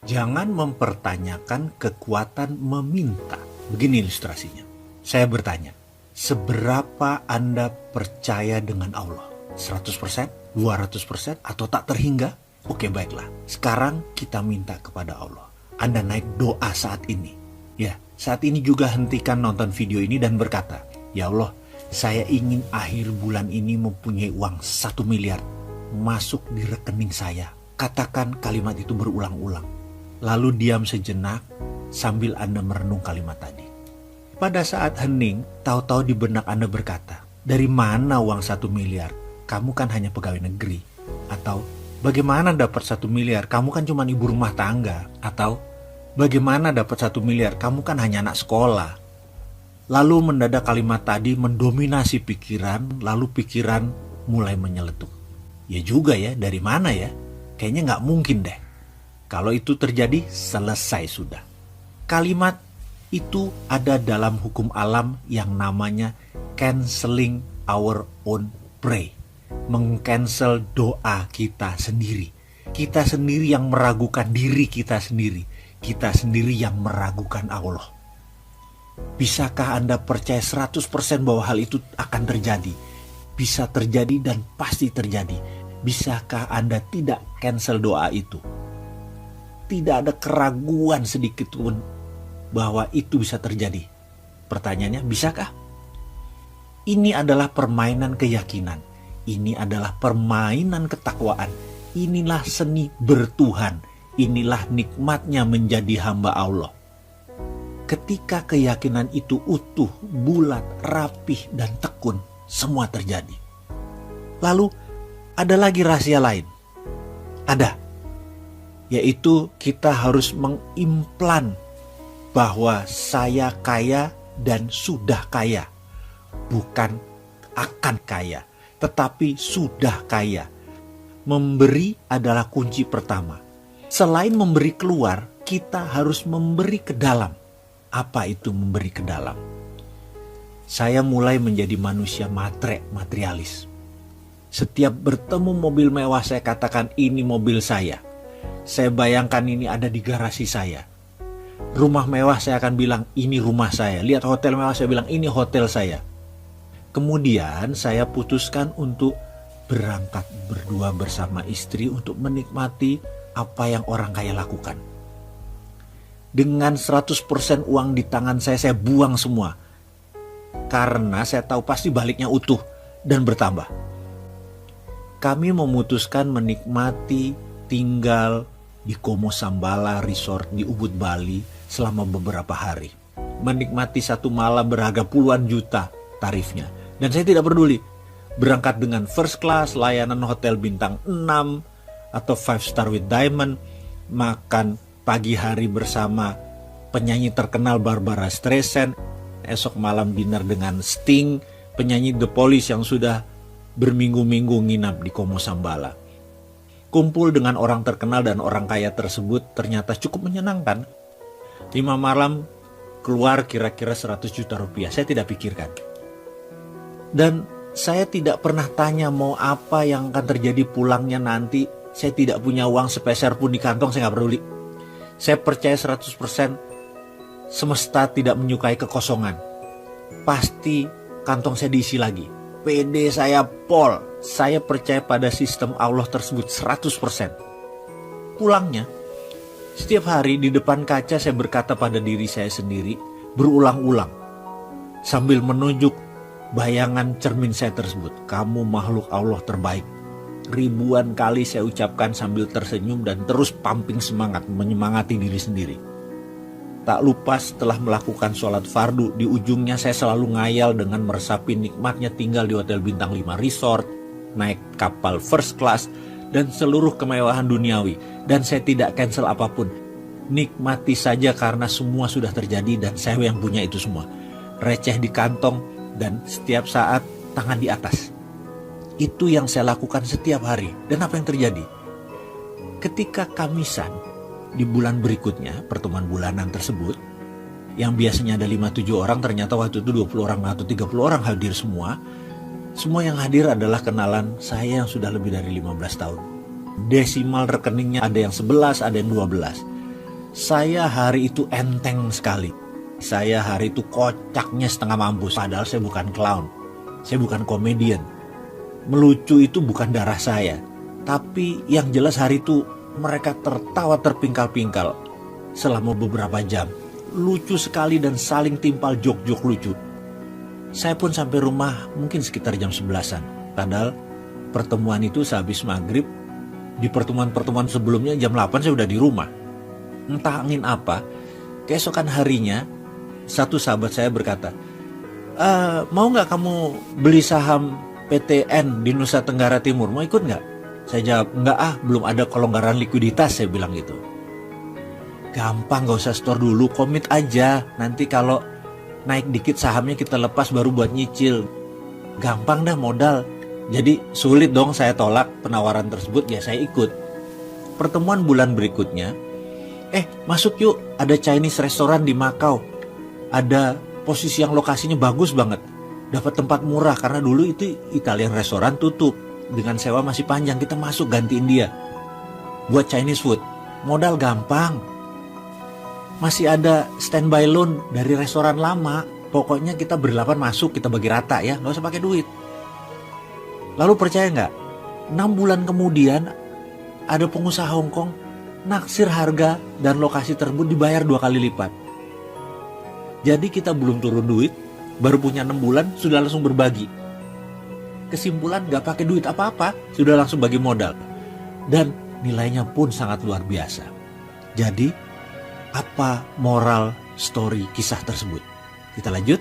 Jangan mempertanyakan kekuatan meminta. Begini ilustrasinya. Saya bertanya, seberapa Anda percaya dengan Allah? 100%? 200%? Atau tak terhingga? Oke, baiklah. Sekarang kita minta kepada Allah. Anda naik doa saat ini. Ya, saat ini juga hentikan nonton video ini dan berkata, ya Allah, saya ingin akhir bulan ini mempunyai uang 1 miliar masuk di rekening saya. Katakan kalimat itu berulang-ulang. Lalu diam sejenak sambil Anda merenung kalimat tadi. Pada saat hening, tahu-tahu di benak Anda berkata, dari mana uang 1 miliar? Kamu kan hanya pegawai negeri. Atau, bagaimana dapat 1 miliar? Kamu kan cuma ibu rumah tangga. Atau, bagaimana dapat 1 miliar? Kamu kan hanya anak sekolah. Lalu mendadak kalimat tadi mendominasi pikiran, lalu pikiran mulai menyeletuk. Ya juga ya, dari mana ya? Kayaknya nggak mungkin deh. Kalau itu terjadi, selesai sudah. Kalimat itu ada dalam hukum alam yang namanya canceling our own pray. Meng-cancel doa kita sendiri. Kita sendiri yang meragukan diri kita sendiri. Kita sendiri yang meragukan Allah. Bisakah Anda percaya 100% bahwa hal itu akan terjadi? Bisa terjadi dan pasti terjadi. Bisakah Anda tidak cancel doa itu? Tidak ada keraguan sedikit pun bahwa itu bisa terjadi. Pertanyaannya, bisakah? Ini adalah permainan keyakinan. Ini adalah permainan ketakwaan. Inilah seni bertuhan. Inilah nikmatnya menjadi hamba Allah. Ketika keyakinan itu utuh, bulat, rapih, dan tekun, semua terjadi. Lalu, ada lagi rahasia lain. Ada. Yaitu kita harus mengimplan bahwa saya kaya dan sudah kaya. Bukan akan kaya, tetapi sudah kaya. Memberi adalah kunci pertama. Selain memberi keluar, kita harus memberi ke dalam. Apa itu memberi ke dalam? Saya mulai menjadi manusia materialis. Setiap bertemu mobil mewah saya katakan ini mobil saya. Saya bayangkan ini ada di garasi saya. Rumah mewah saya akan bilang ini rumah saya. Lihat hotel mewah saya bilang ini hotel saya. Kemudian saya putuskan untuk berangkat berdua bersama istri untuk menikmati apa yang orang kaya lakukan. Dengan 100% uang di tangan saya buang semua. Karena saya tahu pasti baliknya utuh dan bertambah. Kami memutuskan menikmati tinggal di Como Sambala Resort di Ubud, Bali selama beberapa hari. Menikmati satu malam berharga puluhan juta tarifnya. Dan saya tidak peduli. Berangkat dengan first class, layanan hotel bintang 6 atau 5 star with diamond, makan pagi hari bersama penyanyi terkenal Barbara Streisand, esok malam dinner dengan Sting, penyanyi The Police yang sudah berminggu-minggu nginap di Como Sambala. Kumpul dengan orang terkenal dan orang kaya tersebut ternyata cukup menyenangkan. 5 malam keluar kira-kira 100 juta rupiah, saya tidak pikirkan. Dan saya tidak pernah tanya mau apa yang akan terjadi pulangnya nanti. Saya tidak punya uang sepeser pun di kantong, saya gak peduli. Saya percaya 100% semesta tidak menyukai kekosongan. Pasti kantong saya diisi lagi. PD saya pol. Saya percaya pada sistem Allah tersebut 100%. Pulangnya, setiap hari di depan kaca saya berkata pada diri saya sendiri berulang-ulang. Sambil menunjuk bayangan cermin saya tersebut. Kamu makhluk Allah terbaik. Ribuan kali saya ucapkan sambil tersenyum dan terus pumping semangat, menyemangati diri sendiri. Tak lupa setelah melakukan sholat fardu, di ujungnya saya selalu ngayal dengan meresapi nikmatnya tinggal di hotel bintang 5 resort, naik kapal first class, dan seluruh kemewahan duniawi. Dan saya tidak cancel apapun. Nikmati saja karena semua sudah terjadi dan saya yang punya itu semua. Receh di kantong dan setiap saat tangan di atas. Itu yang saya lakukan setiap hari. Dan apa yang terjadi? Ketika Kamisan, di bulan berikutnya, pertemuan bulanan tersebut, yang biasanya ada 5-7 orang, ternyata waktu itu 20 orang atau 30 orang hadir semua. Semua yang hadir adalah kenalan saya yang sudah lebih dari 15 tahun. Desimal rekeningnya ada yang 11, ada yang 12. Saya hari itu enteng sekali. Saya hari itu kocaknya setengah mampus. Padahal saya bukan clown. Saya bukan komedian. Melucu itu bukan darah saya. Tapi yang jelas hari itu mereka tertawa terpingkal-pingkal selama beberapa jam. Lucu sekali dan saling timpal jok-jok lucu. Saya pun sampai rumah mungkin sekitar jam 11-an. Padahal pertemuan itu sehabis maghrib. Di pertemuan-pertemuan sebelumnya jam 8 saya udah di rumah. Entah angin apa, keesokan harinya satu sahabat saya berkata, mau nggak kamu beli saham PTN di Nusa Tenggara Timur, mau ikut nggak? Saya jawab, enggak belum ada kelonggaran likuiditas, saya bilang gitu. Gampang, gak usah store dulu, komit aja. Nanti kalau naik dikit sahamnya kita lepas baru buat nyicil. Gampang dah modal. Jadi sulit dong saya tolak penawaran tersebut, ya saya ikut. Pertemuan bulan berikutnya, masuk yuk, ada Chinese restoran di Macau. Ada posisi yang lokasinya bagus banget. Dapat tempat murah karena dulu itu Italian restoran tutup. Dengan sewa masih panjang, kita masuk gantiin dia. Buat Chinese food, modal gampang. Masih ada standby loan dari restoran lama. Pokoknya kita berdelapan masuk, kita bagi rata ya, gak usah pakai duit. Lalu percaya nggak? 6 bulan kemudian ada pengusaha Hong Kong naksir harga dan lokasi tersebut dibayar 2 kali lipat. Jadi kita belum turun duit, baru punya 6 bulan sudah langsung berbagi. Kesimpulan nggak pakai duit apa-apa, sudah langsung bagi modal. Dan nilainya pun sangat luar biasa. Jadi apa moral story kisah tersebut? Kita lanjut.